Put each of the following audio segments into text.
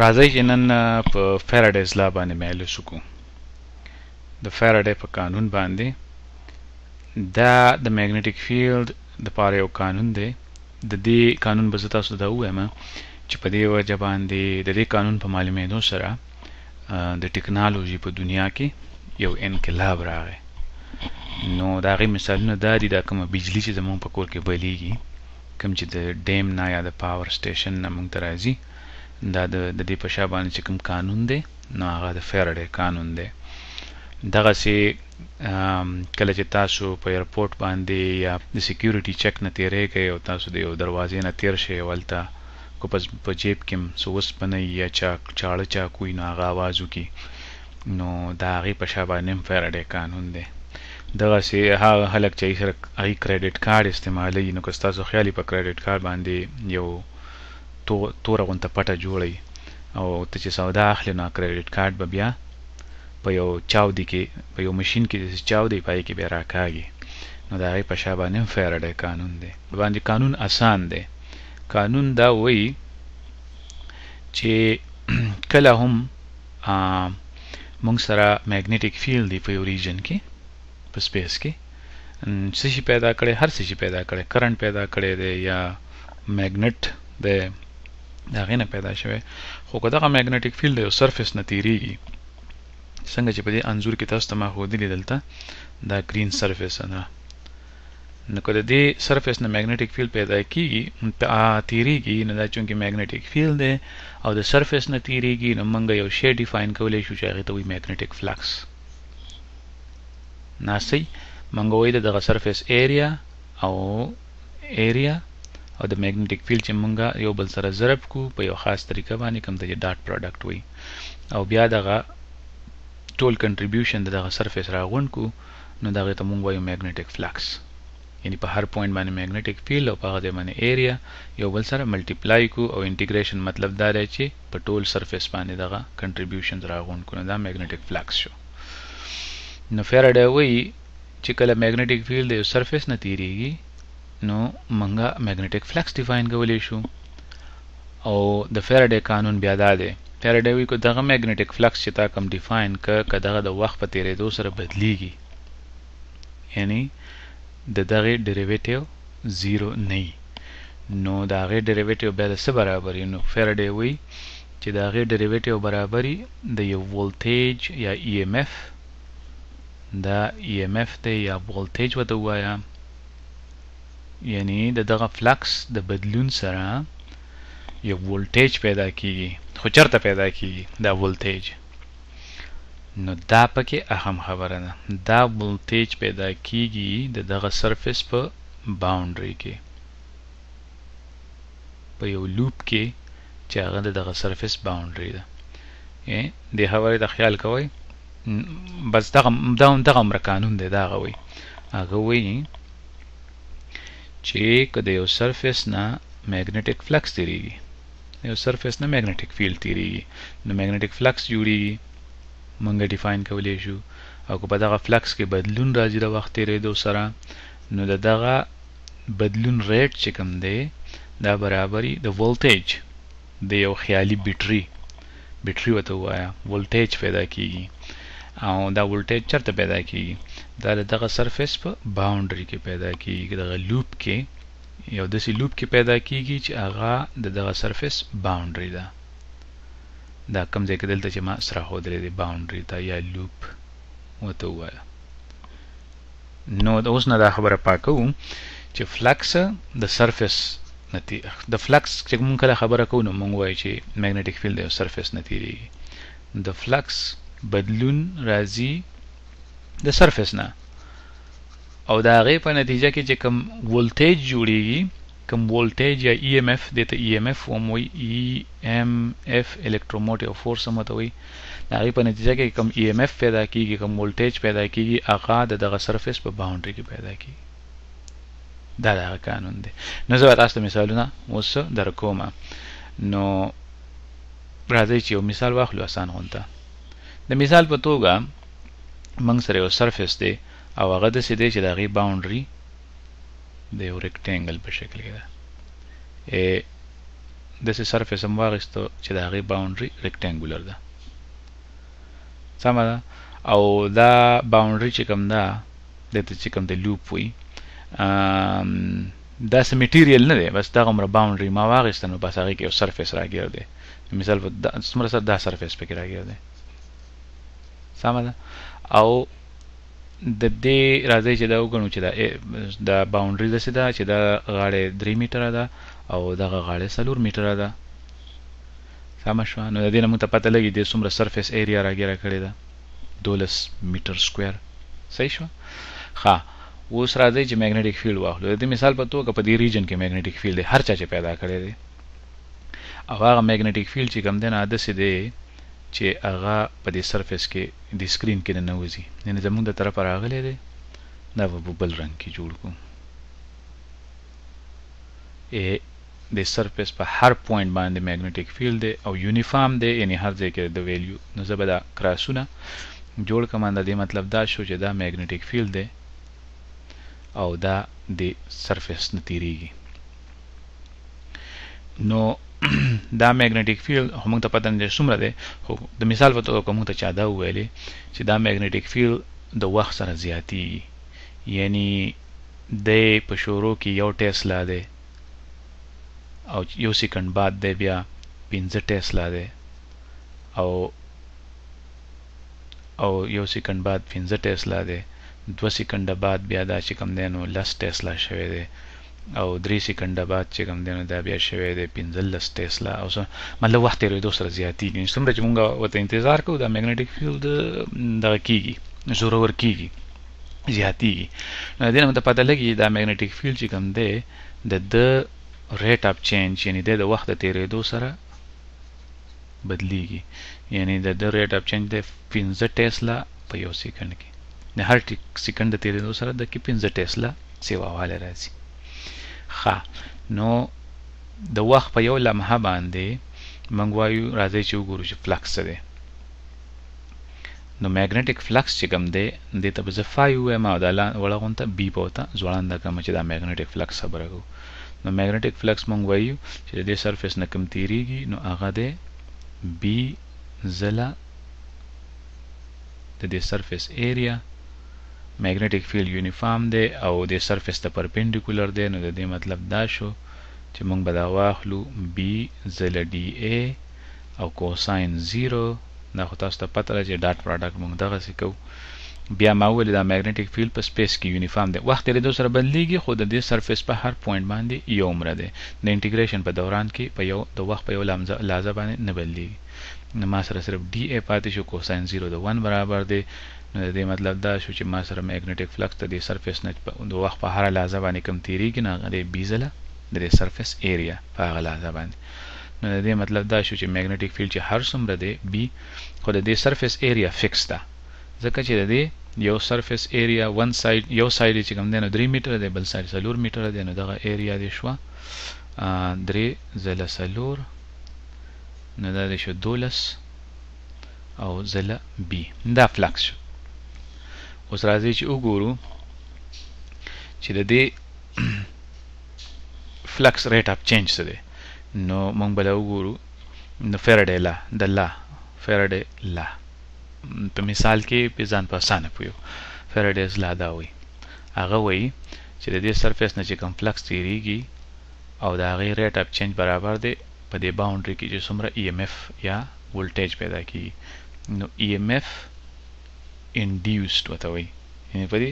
راځي چې نن په فیراډیز لا باندې مایلو شو. د فیراډی په قانون باندې دا د میګنیټیک فیلډ د پاره یو قانون دی. د دې قانون به زه تاسو ته وایم چې په دې وجه باندې د دې قانون په معلومېدو سره د ټیکنالوژي په دنیا کې یو انقلاب راغی. نو دا غي مثالونه دا دي د کومه بجلی چې زموږ په کور کې بلیږي، کوم چې د ډیم نه یا د پاور سټیشن نه موږ ته راځي، دا د دې په شا باندې چې کوم قانون دی نو هغه د فیراډی قانون دی. دغه سي کله چې تاسو په ایرپورټ باندې یا د سکیورټي چیک نه تیرېږئ او تاسو د یو دروازې نه تیر شئ ولته کو په جیب کې سوس پنه یا چاړه چاکوي نو هغه आवाज وکي، نو دا هغې په شا باندې هم فیراډی قانون دی. دغسې هغه خلک چې هغې کریډټ کارډ استعمالوي، نو که ستاسو خیال په کریډټ کارډ باندې یو توره غونته پټه جوړئ او ته چې سودا اخلي نو کریډټ کارډ به بیا په یو چاودي کې په یو ماشین کې داسې چاودي پای کې بیا راکاږي، نو د هغې په شا باندې هم فیراډی قانون دی. باندې قانون آسان دی. قانون دا وایي چې کله هم موږ سره میګنیټیک فیلډ دی په یو ریجن کې په سپیس کې څه شي پیدا کړی، هر څه شي پیدا کړی، کرنټ پیدا کړی دی یا میګنیټ دی د هغې نه پیدا شوی، خو که دغه میګنیټیک فیلډ یو سرفیس نه تیریږي څنګه چې په دې انځور کې تاسو ته ما ښودلي دلته دا گرین سرفیس ده، نو که د دې سرفیس نه میګنیټیک فیلډ پیدا کیږي تیریږي نو دا چونکې میګنیټیک فیلډ دی او د سرفیس نه تیریږي نو موږ یو شی ډیفاین کولی شو چې هغې ته وایي میګنیټیک فلکس. ناسي موږ وایي دغه سرفیس ایریا او د میګنیټیک فیلډ چې موږ یو بل سره ضرب کو په یو خاص طریقه باندې کوم ته چې ډاټ پروډکټ وایي او بیا دغه ټول کنټریبیوشن دغه سرفیس راغونډ کو نو دغه ته موږ وایو میګنیټیک فلکس. یعنی په هر پوینټ باندې میګنیټیک فیلډ او په هغه ځای باندې ایریا یو بل سره ملټیپلای کو او انټیګریشن مطلب دا دی چې په ټول سرفیس باندې دغه کنټریبیوشن راغونډ کو نو دا میګنیټیک فلکس شو. نو فیراډی وایي چې کله میګنیټیک فیلډ د یو سرفیس نه تیریږي نو موږ میګنیټیک فلکس ډیفاین کولی شو او د فیراډی قانون بیا دا دی. فیراډی وایي که دغه میګنیټیک فلکس چې تا کوم ډیفاین که دغه د وخت په تیریدو سره بدلیږي یعنی د دغه ډیریویټیو زیرو نه وي نو د هغې ډیریویټیو بیا د څه برابر وي، نو فیراډی وایي چې د هغې ډیریویټیو برابر د یو ولټیج یا ای ایم اف، دا ای ایم اف دی یا ولټیج ورته ووایه، یعنی د دغه فلکس د بدلون سره یو ولټیج پیدا کیږي، خو چرته پیدا کیږي دا ولټیج، نو دا پکې اهم خبره ده. دا ولټیج پیدا کیږي د دغه سرفیس په باونډري کې په یو لوپ کې چې هغه د دغه سرفیس باونډري ده. دې خبرې ته خیال کوئ. بس دغه عمره قانون دی. دا هغه وایي چې که د یو سرفیس نه میګنیټیک فلکس تیریږي، یو سرفیس نه میګنیټیک فیلډ تیریږي نو میګنیټیک فلکس جوړیږي موږ ډیفاین کولی شو، او که په دغه فلکس کې بدلون راځي د وخت تیریدو سره نو د دغه بدلون ریټ چې کوم دی دا برابري د ولټیج د یو خیالي بیټري ورته ووایه ولټیج پیدا کیږي او دا ولټیج چرته پیدا کیږي، دا دغه سرفیس په باونډري کې پیدا کیږي، دغه لوپ کې یو داسې لوپ کې پیدا کیږي چې هغه د دغه سرفیس باونډري ده. دا کوم ځای کې دلته چې ما سره ښودلی دی باونډري ته یا لوپ ورته ووایه. نو اوس نه دا خبره پاکوو چې فلکس د سرفیس د فلکس چې موږ کله خبره کوو نو موږ وایو چې میګنیټیک فیلډ د یو سرفیس نه تیریږي، د فلکس بدلون راځي د سرفیس نه او د هغې په نتیجه کې چې کوم ولټیج جوړیږي، کوم ولټیج یا ای ایم اف دې ته ای ایم اف هم وایي، ای ایم اف الکتروموټیو فورس هم ورته وایي، د هغې په نتیجه کې کوم ای ایم اف پیدا کیږي، کوم ولټیج پیدا کیږي، هغه د دغه سرفیس په باونډري کې پیدا کیږي. دا دغه قانون دی. نو زه به تاسو ته مثالونه اوس درکوم. نو راځئ چې یو مثال واخلو اسان غونته. د مثال په توګه موږ سره یو سرفیس دی او هغه داسې دی چې د هغې باونډري د یو ریکټینګل په شکل کې ده. داسې سرفیس هم واخیستو چې د هغې باونډري ریکټینګولر ده سمه ده او دا باونډري چې کوم ده دته چې کوم د لوپ وي دا څه میټیریل نه دی بس دغه عمره باونډري ما واخیسته نو بس هغې کې یو سرفیس راګیر دی مثال په څومره سره دا سرفیس پکې راګیر دی سمه ده او د دې راځي چې دا وګڼو چې دا باونډري داسې ده چې دا غاړې 3 میټره ده او دغه غاړې 4 میټره ده سمه شوه نو د دې نه موږ ته پته لګي دې څومره سرفیس ایریا راګیره کړې ده 12 میټر سکویر صحیح شوه ښه اوس راځي چې میګنیټیک فیلډ واخلو د دې مثال په توګه په دې ریجن کې میګنیټیک فیلډ دی هر چا چې پیدا کړی دی او هغه میګنیټیک فیلډ چې کوم دی نه داسې دی چې هغه په دې سرفیس کې د سکرین کې ننوځي یعنې زموږ د طرفه راغلی دی دا به بل رنګ کې جوړ کړو د سرفیس په هر پوینټ باندې میګنیټیک فیلډ دی او یونیفارم دی یعنی هر ځای کې د ویلیو نو زه به دا کراسونه جوړ کړم د دې مطلب دا شو چې دا میګنیټیک فیلډ دی او دا د سرفیس نه تیریږي نو دا میګنیټیک فیلډ موږ ته پته نه دی څومره دی خو د مثال په توګه موږ ته چا دا وویلې چې دا میګنیټیک فیلډ د وخت سره زیاتیږي یعنی دی په شروع کې 1 ټیسلا دی او 1 سیکنډ بعد دی بیا 15 ټیسلا دی او 1 سیکنډ بعد 15 ټیسلا دی 2 سیکنډ بعد بیا دا چې کوم دی نو 10 ټیسلا شوی دی او 3 سیکنډ بعد چې کوم دی نو دا بیا شوی دی 15 ټیسلا او مطلب وخت تېرېدو سره زیاتېږي څومره چې موږ ورته انتظار کوو دا میګنیټیک فیلډ دغه کېږي زورور کېږي زیاتېږي نو د دې نه موږ ته پته لګي دا میګنیټیک فیلډ چې کوم دی د ریټ اف چینج یعنی د وخت د تېرېدو سره بدلیږي یعنی د ریټ اف چینج د 15 ټیسلا په 1 سیکنډ کې د هر سیکنډ د تېرېدو سره د کې 15 ټیسلا سیواوالی راځي ښه نو د وخت په یو لمحه باندې موږ وایو راځئ چې وګورو چې فلکس څه دی نو میګنیټیک فلکس چې کوم دی دې ته به زه فای ووایم او دا وړه غونته بي به ورته ځوړنده کړم چې دا میګنیټیک فلکس خبره کوو نو میګنیټیک فلکس موږ وایو چې د دې سرفیس نه کوم تیریږي نو هغه دی بي ځله د دې سرفیس ایریا میګنیټیک فیلډ یونیفارم دی او د سرفیس ته پرپینډیکولر دی نو د دې مطلب دا شو چې موږ به دا واخلو بي ځله ډي ای او کوساین 0 دا خو تاسو ته پته ده چې ډاټ پراډکټ موږ دغسې کوو بیا ما وویل دا میګنیټیک فیلډ په سپیس کې یونیفارم دی وخت تېرېدو سره بدلیږي خو د دې سرفیس په هر پوینټ باندې یو عمره دی د انټیګریشن په دوران کې په یو د وخت په یو لحظه باندې نه بدلیږي نو ما سره صرف ډي ای پاتې شو کوساین 0 د 1 برابر دی نو د دې مطلب دا شو چې ما سره میګنیټیک فلکس د دې سرفیس نه د وخت په هره لحظه باندې کم تیریږي نو هغه دی بي ځله د دې سرفیس ایریا په هغه لحظه باندې نو د دې مطلب دا شو چې میګنیټیک فیلډ چې هر څومره دی بي خو د دې سرفیس ایریا فکس ده ځکه چې د دې یو سرفیس ایریا ون ساید یو ساید چې کوم دی نو 3 میټره دی بل ساید 4 میټره دی نو دغه ایریا دی شوه 3 ځله 4 نو دا دی شو 12 او ځله بي دا فلکس شو اوس راځي چې وګورو چې د دې فلکس ریټ اف چینج څه دی نو موږ به وګورو نو فیراډے لا د لا فیراډے لا په مثال کې په ځان په اسانه پویو فیراډیز لا دا وایي هغه وایي چې د دې سرفیس نه چې کوم فلکس تیریږي او د هغې ریټ اف چینج برابر دی په دې باونډري کې چې څومره ای ایم اف یا ولټیج پیدا کیږي نو ای ایم اف انډیوسډ ورته وایي یعنې په دې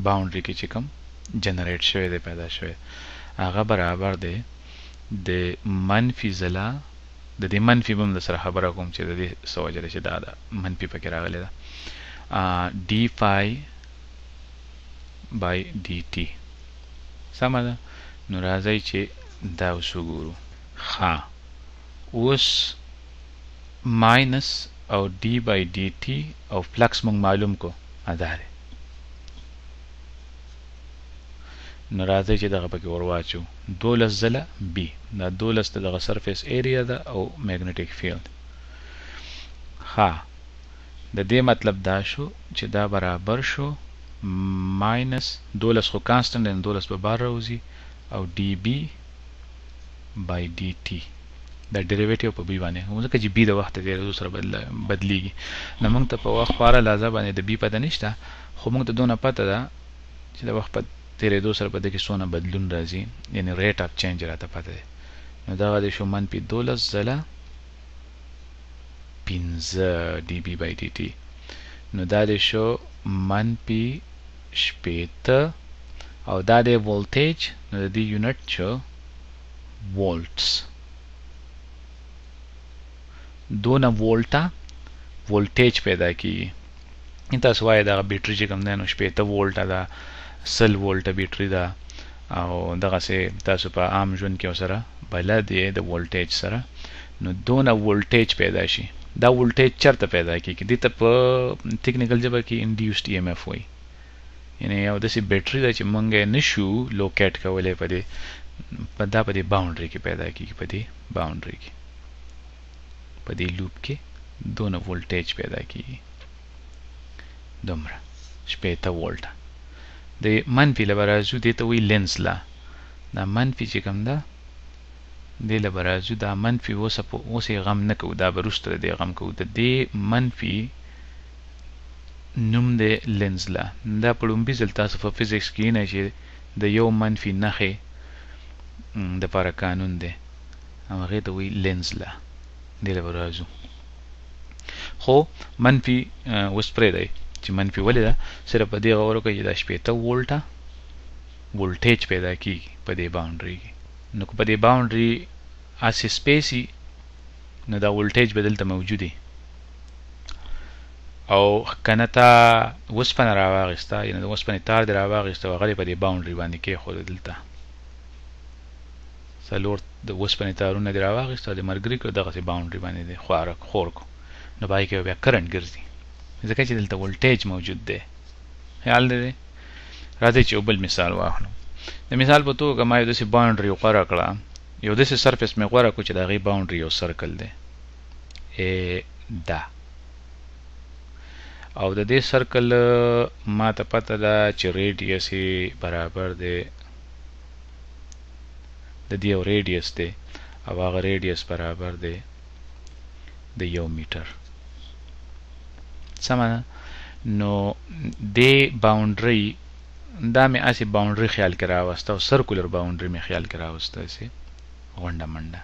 باونډري کې چې کوم جنریټ شوی دی پیدا شوی هغه برابر دی د منفي ځله د دې منفي به هم د سره خبره کوم چې د دې څه وجه ده چې دا ده منفي پکې راغلی ده ډي فای بای ډي ټي سمه ده نو راځئ چې دا اوس وګورو ښه اوس ماینس او ډي بای ډي ټي او فلکس موږ معلوم کو دا دی نو راځئ چې دغه پکې ور واچو 12 ځله بي دا 12 د دغه سرفیس ایریا ده او میګنیټیک فیلډ ښه د دې مطلب دا شو چې دا برابر شو ماینس 12 خو کانسټنټ دی 12 به بار راوځي او ډي بي بای ډي ټي دا ډیریویټیو په بی باندې موږ چې بی د وخت د تیریدو سره بدلیږي نو موږ ته په وخت په اړه لازم باندې د بی پته نشته خو موږ ته دونه پته ده چې د وخت په تیریدو سره په دې کې څونه بدلون راځي یعنی ریټ اف چینج راته پته ده نو دغه د شو منفي 12 ځله 15 ډي بي بای ډي ټي نو دا د شو منفي 80 او دا د voltage نو د دې یونټ شو volts دونه وولټا voltage پیدا کیږي تاسو وایي دا بیټری چې کوم دی نو 80 وولټه ده 100 وولټه بیټری ده او دغه سه تاسو په عام ژوند کې سره بلد یې د voltage سره نو دونه voltage پیدا شي دا voltage چرته پیدا کیږي د ته په ټیکنیکل ژبه کې induced EMF وایي یعنی یو داسې بیټری ده چې مونږ نشو لوکیټ کولای په دې باونډري کې پیدا کیږي په دې باونډري کې په دې لوپ کې دونه voltage پیدا کیږي دومره 80 وولټه د منفي لبرازو دې ته وی لینز لا دا منفي چې کوم ده دې لبرازو دا منفي اوسه غم نه کو دا برستره دې غم کو د دې منفي نوم د لینز لا دا په لومبي ځل تاسو په فزیکس کې نه شي د یو منفي نخې د لپاره قانون دی هغه ته وی لینز لا دې لبرازو خو منفي وسپری دی چې منفي ولې ده صرف په دې غور کوي چې دا 80 وولټه voltage پیدا کیږي په دې باونډري کې نو په دې باونډري اسې سپیسي نو دا voltage بدلته موجودي او کنه تا وسپنه راواغستا یعنی د وسپنې تار دی راواغستا هغه په دې باونډري باندې کې خو دلته څلور د وسپنې تارونه دی راواغستا د مرګري کو دغه باونډري باندې دی خور کو نو پای کې بیا کرنٹ ګرځي ځکه چې دلته voltage موجود دی خیال دی راځي چې بل مثال واخلو د مثال په توګه ما یو داسې باونډري غوړه کړه یو داسې سرفیس مې غوړه کو چې د هغې باونډري یو سرکل دی دا او د دې سرکل ما ته پته ده چې ریډیس یې برابر دی د دې یو ریډیس دی او هغه ریډیس برابر دی د 1 میټر سمه نو دې باونډري دا مې اسې باونډري خیال کې راوسته او سرکولر باونډري مې خیال کې راوسته اسې غونډه منډه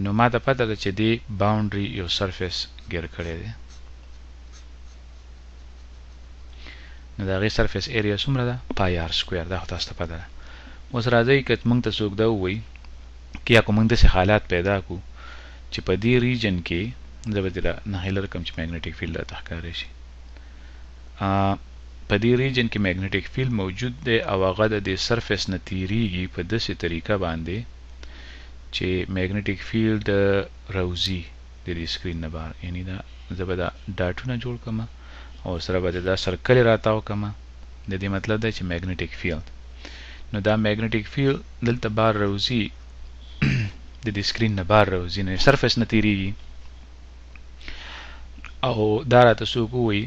نو ما ته پته ده چې دې باونډري یو سرفیس ګیر کړی دی نو د هغې سرفیس ایریا څومره ده پای آر سکویر دا خو تاسو ته پته ده اوس راځئ که موږ ته څوک دا ووایي که یا که موږ داسې حالات پیدا کړو چې په دې ریجن کې زه به دې نهیله رقم چې میګنیټیک فیلډ راته ښکاره شي په دې ریجن کې میګنیټیک فیلډ موجود دی او هغه د دې سرفیس نه تیریږي په داسې طریقه باندې چې میګنیټیک فیلډ راوځي د دې سکرین نه بهر یعنی دا زه به دا ډاټونه جوړ کړم او سره به دا سرکل راتاو کړم د دې مطلب دی چې میګنیټیک فیلډ نو دا میګنیټیک فیلډ دلته بهر راوځي د دې سکرین نه بهر راوځي نه سرفیس نه تیریږي او دا راته څوک ووایي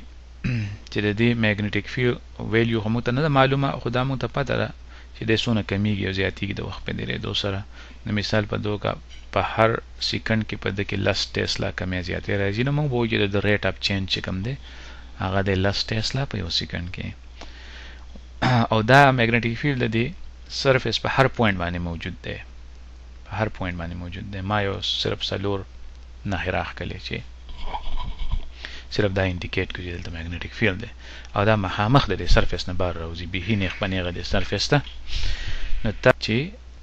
چې د دې میګنیټیک فیلډ ویلیو خو موږ ته نه ده معلومه خو دا موږ ته پته ده چې دی څونه کمیږي او زیاتېږي د وخت په تېرېدو سره د مثال په توګه په هر سیکنډ کې په ده کې 10 ټیسلا کمی زیاتې راځي نو موږ به وایو چې د ریټ اف چینج چې کوم دی هغه د 10 ټیسلا په یو سیکنډ کې او دا میګنیټیک فیلډ د دې سرفیس په هر پوینټ باندې موجود دی په هر پوینټ باندې موجود دی ما یو صرف څلور نښې راښکلې چې صرف دا انډیکیټ کوي چې دلته میګنیټیک فیلډ دی او دا مخامخ د دې سرفیس نه بهر راوځي بیخي نیغ په نیغه د سرفیس ته نو ته چې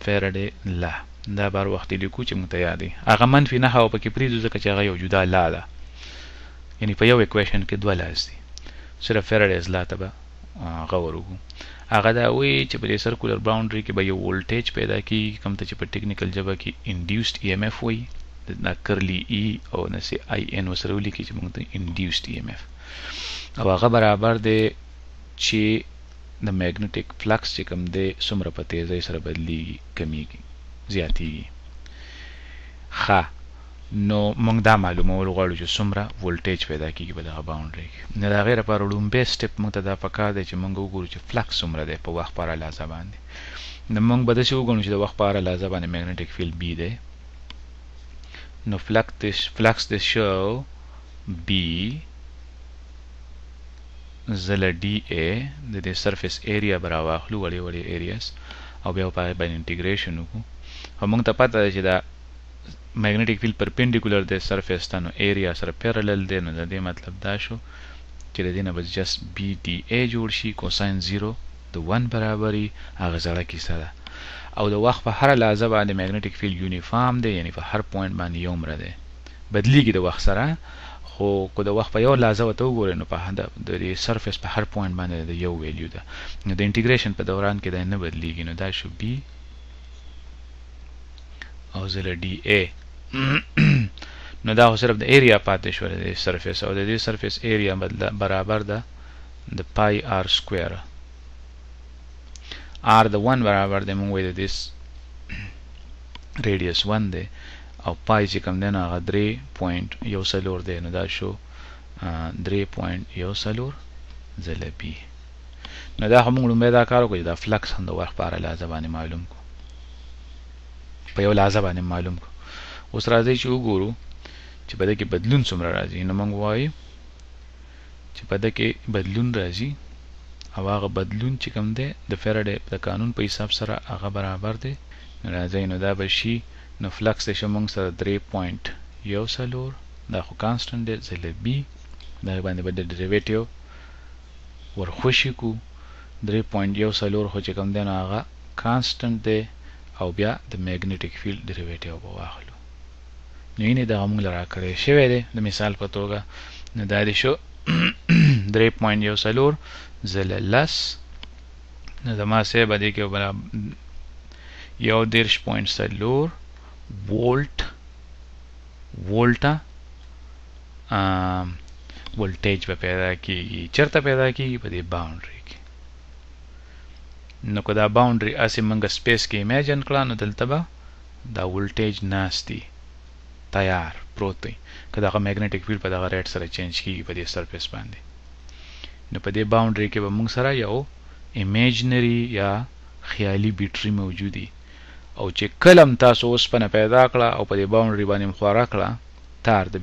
فیرډې لا دا بار وخت لیکو چې موږ ته یاد دی هغه منفي نښه او پکې پرېږدو ځکه چې هغه یو جدا لا ده یعنی په یو ایکویشن کې دوه لاس دي صرف فیرډیز لا ته به غور وکړو هغه دا وایي چې په دې سرکولر باونډري کې به یو voltage پیدا کیږي کوم ته چې په ټیکنیکل ژبه کې induced EMF وایي دا کرلی ای او نسې آی ان وسره ولیکي چې موږ ته induced EMF او هغه برابر دی چې د میګنیټیک فلکس چې کوم دی څومره په تیزۍ سره بدلیږي کمیږي زیاتېږي ښه نو موږ دا معلومول غواړو چې څومره voltage پیدا کیږي په دغه باونډري کې نو د هغې لپاره لومبی سټپ موږ ته دا پکار دی چې موږ وګورو چې فلکس څومره دی په وخت په اړه باندې نو موږ به داسې وګڼو چې د وخت په اړه باندې میګنیټیک فیلډ بي دی نو flux this show B زله DA د دې سرفیس ایریا برا واخلو وړي وړي ایریاز او بیا په باندې انټیګریشن وکړو او موږ ته پته ده چې دا میګنیټیک فیلډ پرپینډیکولر د سرفیس ته نو ایریا سره پیرالل دی نو د دې مطلب دا شو چې د دې نه بس جست BDA جوړ شي کوساین 0 د 1 برابري هغه زړه کیسه ده او د وخت په هر لحظه باندې میګنیټیک فیلډ یونیفارم دی یعنی په هر پوینټ باندې یو مره دی بدلیږي د وخت سره خو کو د وخت په یو لحظه وته وګورئ نو په د سرفیس په هر پوینټ باندې د یو ویلیو ده نو د انټیګریشن په دوران کې دا نه بدلیږي نو دا شو B او زله DA نو دا خو صرف د ایریا پاتې شو د سرفیس او د دې سرفیس ایریا برابر ده د پای R سکویر R د 1 برابر دی موږ وایو د دې ریډیوس 1 دی او پای چې کوم دی نو هغه 3.14 دی نو دا شو 3.14 زله B نو دا هم موږ لومړی دا کار وکړو چې دا فلکس هم د وخت په هره لحظه باندې معلوم کړو په یو لحظه باندې معلوم کړو اوس راځئ چې وګورو چې په دې کې بدلون څومره راځي نو موږ وایو چې په دې کې بدلون راځي او هغه بدلون چې کوم دی د فیراډې د قانون په حساب سره هغه برابر دی نو راځئ نو دا به شي نو فلکس دی شو موږ سره 3.14 دا خو کانسټنټ دی زله B دا باندې به د ډیریویټیو ورخوشي کو 3.14 خو چې کوم دی نو هغه کانسټنټ دی او بیا د میګنیټیک فیلډ ډیریویټیو به واخلو نو یې دا موږ لرا کړی شوی دی د مثال په توګه نو دا دی شو 3.14 زله لس نو زما سه به دې کې یو 10.4 وولټا ولټیج به پیدا کیږي چرته پیدا کیږي په دې باونډري کې نو که دا باونډري اسی منګه سپیس کې امیجن کړه نو دلته به دا ولټیج ناشتي تیار پروت دی که دا میګنیټیک فیلډ په دغه ریټ سره چینج کیږي په دې سرفیس باندې نو په دې باونډري کې به موږ سره یو ایمیجنری یا خیالي بیټري موجودي او چې کلم تاسو اوسپنه پیدا کړه او په دې باونډري باندې مخوره کړه تار د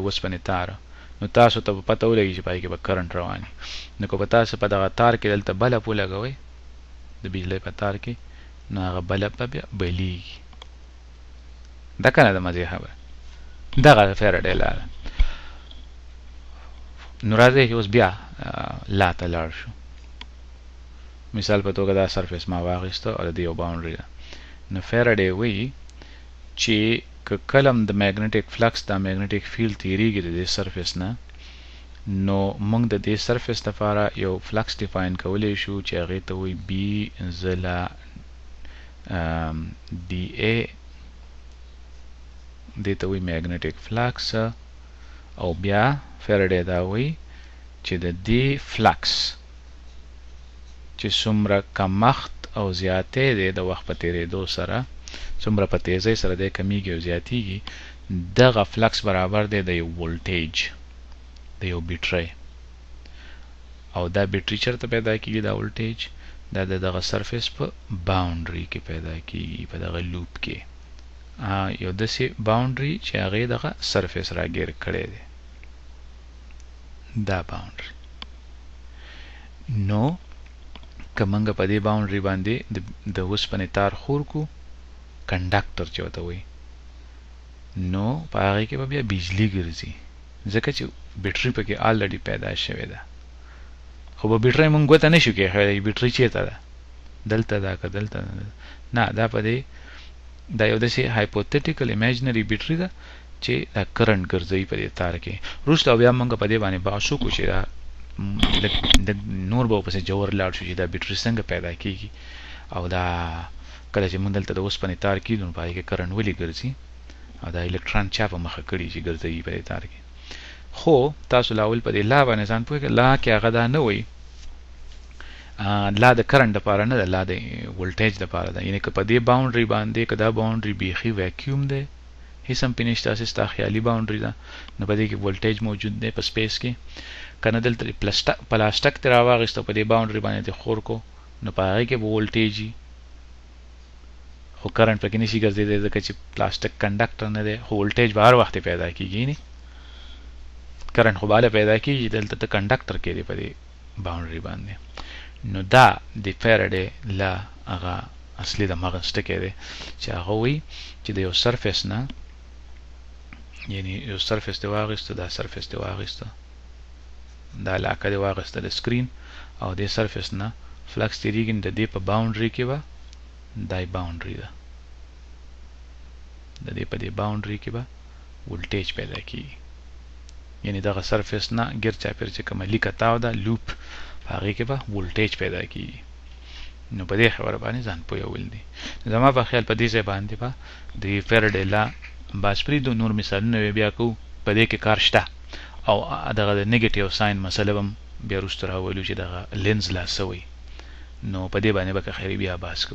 اوسپنې تار نو تاسو ته پته ولګي چې پای کې به کرنٹ رواني نو که تاسو په دغه تار کې دلته بلب ولګوئ د بجلی په تار کې نو هغه بلب به بیا بلیږي دا کنه د مزې خبره دغه فیراډې لاره نو راځئ چې اوس بیا لا ته لاړ شو مثال په توګه دا سرفیس ما واخیسته او د دې یو باونډري ده نو فیراډې وایي چې که کلم د میګنیټیک فلکس دا میګنیټیک فیلډ تیریږي د دې سرفیس نه نو موږ د دې سرفیس لپاره یو فلکس ډیفاین کولی شو چې هغې ته وایي B زله DA دې ته وایي میګنیټیک فلکس او بیا فیراډې دا وایي چې د دې فلکس چې څومره کمښت او زیاتې دی د وخت په تیرېدو سره څومره په تیزۍ سره دی کمیږي او زیاتیږي دغه فلکس برابر دی د یو ولټیج د یو بیټرۍ او دا بیټرۍ چېرته پیدا کیږي دا ولټیج دا دغه سرفیس په باونډري کې پیدا کیږي په دغه لوپ کې یو داسې باونډري چې هغې دغه سرفیس راګیر کړی دی دا باونډري نو که موږ په دې باونډري باندې د اوسپنې تار خور کو کنډکټر چې ورته وایي نو په هغې کې به بیا بجلي ګرځي ځکه چې بیټرۍ پکې آلریډي پیدا شوې ده خو به بیټرۍ موږ ګوته نه شو کېښودی بیټرۍ چېرته ده دلته ده که دلته نه دا په دې دا یو داسې هایپوتیټیکل ایمیجنري بیټرۍ ده چې دا کرنټ ګرځوي په دې تار کې وروسته بیا موږ په دې باندې بحث وکړو چې دا نور به ورپسې جوور لاړ شو چې دا بیټرۍ څنګه پیدا کېږي او دا کله چې موږ دلته د اوسپنې تار کېږو نو په هغې کې کرنټ ولې ګرځي او دا الکترون چا په مخه کړي چې ګرځوي په دې تار کې خو تاسو لا اول په دې لا باندې ځان پوهېږئ لا کې هغه دا نه وایي لا د کرنټ دپاره نه ده لا د ولټیج دپاره ده یعنې که په دې باونډري باندې که دا باونډري بیخي ویکیوم دی هېڅ هم پې نشته هسې ستا خیالي باونډري ده نو په دې کې ولټیج موجود دی په سپیس کې که نه دلته پلاسټک ترې راواخېسته په دې باونډري باندې دې خور کو نو په هغې کې به ولټیج وي خو کرنٹ پکې نشي ګرځېدی ځکه چې پلاستیک کنډکټر نه دی خو ولټیج به هر وخت پیدا کیږي نه کرنٹ خو بالا پیدا کیږي دلته ته کنډکټر کې دی په دې باونډري باندې نو دا د فیرډې لا هغه اصلي د مغز ټکی دی چې هغه وایي چې د یو سرفیس نه یعنی یو سرفیس دی واغېسته دا سرفیس دی واغېسته دا علاقه دی واغېسته د سکرین او د سرفیس نه فلکس تیریږي د دې په باونډري کې به دای باونډري ده د دې په دې باونډري کې به ولټیج پیدا کیږي یعنی دغه سرفیس نه ګیر چاپیر چې کومه لیکه تاو ده لوپ هغې کې به ولټیج پیدا کیږي نو په دې خبره باندې ځان پوهول دي زما په خیال په دې ځای باندې به د فیرډې لا بس پرېږدو نور مثالونه بیا کوو په دې کې کار شته او دغه د نیګیټیو ساین مسله به بیا وروسته راولو چې دغه لینز لا څه وایي نو په دې باندې به که خیري بیا بحث کوو